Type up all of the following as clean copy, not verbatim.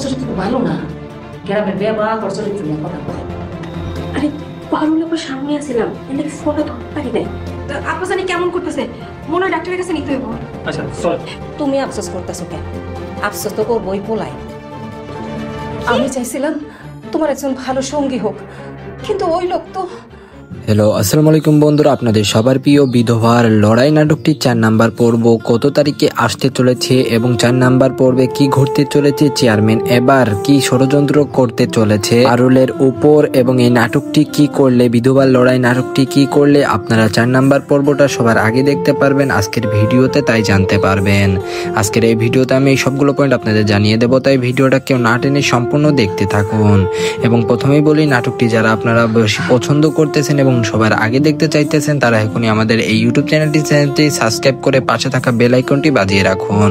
চরিত্র তো ভালো না, গ্রামের ব্যবহার ওর চরিত্র নিয়ে কথা বলে। আরে পারুল আবার সামনে আসছিলাম, এনে ফোনটা ধরতে পারি নাই। আপা জানি কেমন করতেছে, মনে হয় ডাক্তারের কাছে নিতে হইব। আচ্ছা চল। তুমি আফসোস করতেছো কেন? আফসোস তো করবোই পোলাই। আমি চাইছিলাম তোমার একজন ভালো সঙ্গী হোক, কিন্তু ওই লোক তো। হ্যালো, আসসালামু আলাইকুম বন্ধুরা, আপনাদের সবার প্রিয় বিধবার লড়াই নাটকটি 4 নাম্বার পর্ব কত তারিখে আসতে চলেছে এবং 4 নাম্বার পর্বে কি ঘটতে চলেছে, চেয়ারম্যান এবার কি ষড়যন্ত্র করতে চলেছে পারুলের উপর, এবং এই নাটকটি কি করলে, বিধবার লড়াই নাটকটি কি করলে আপনারা 4 নাম্বার পর্বটা সবার আগে দেখতে পারবেন আজকের ভিডিওতে, তাই জানতে পারবেন। আজকের এই ভিডিওতে আমি এই সবগুলো পয়েন্ট আপনাদের জানিয়ে দেবো, তাই ভিডিওটা কেউ না টেনে সম্পূর্ণ দেখতে থাকুন। এবং প্রথমেই বলি, নাটকটি যারা আপনারা বেশি পছন্দ করতেছেন এবং সবার আগে দেখতে চাইতেছেন তারা এখনই আমাদের এই ইউটিউব চ্যানেলটি সাবস্ক্রাইব করে পাশে থাকা বেল আইকনটি বাজিয়ে রাখুন।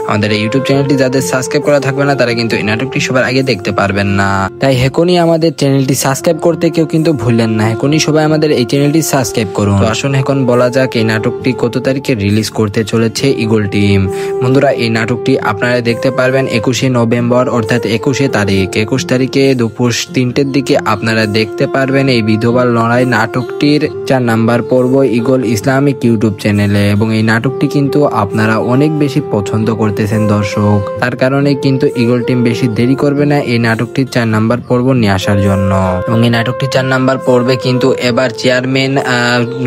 আমাদের এই ইউটিউব চ্যানেলটি যাদের সাবস্ক্রাইব করা থাকবে না তারা কিন্তু এই নাটকটি সবার আগে দেখতে পারবেন না, তাই এখনই আমাদের চ্যানেলটি সাবস্ক্রাইব করতে কেউ কিন্তু ভুললেন না, এখনই সবাই আমাদের এই চ্যানেলটি সাবস্ক্রাইব করুন। তো আসুন এখন বলা যাক এই নাটকটি কত তারিখে রিলিজ করতে চলেছে ঈগল টিম। বন্ধুরা, এই নাটকটি আপনারা দেখতে পারবেন 21শে নভেম্বর, অর্থাৎ 21 তারিখে দুপুর 3টের দিকে আপনারা দেখতে পারবেন এই বিধবা লড়াই নাটকটির 4 নাম্বার পর্ব ঈগল ইসলামিক ইউটিউব চ্যানেলে। এবং এই নাটকটি কিন্তু আপনারা অনেক বেশি পছন্দ করতেছেন দর্শক, তার কারণে কিন্তু ঈগল টিম বেশি দেরি করবে না এই নাটকটির 4 নাম্বার পর্ব নিয়ে আসার জন্য। এবং এই নাটকটি 4 নাম্বার পর্বে কিন্তু এবার চেয়ারম্যান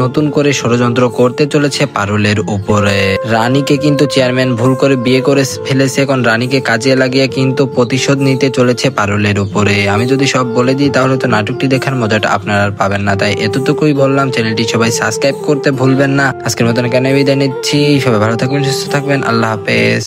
নতুন করে ষড়যন্ত্র করতে চলেছে পারুলের উপরে। রানীকে কিন্তু চেয়ারম্যান ভুল করে বিয়ে করে ফেলেছে, এখন রানীকে কাজে লাগিয়ে কিন্তু প্রতিশোধ নিতে চলেছে পারুলের উপরে। আমি যদি সব বলে দিই তাহলে তো নাটকটি দেখার মজাটা আপনারা আর পাবেন না, তাই এতটুকুই বললাম। চ্যানেলটি সবাই সাবস্ক্রাইব করতে ভুলবেন না। আজকের মতন কেন বিদায় নিচ্ছি, সবাই ভালো থাকবেন, সুস্থ থাকবেন, আল্লাহ হাফেজ।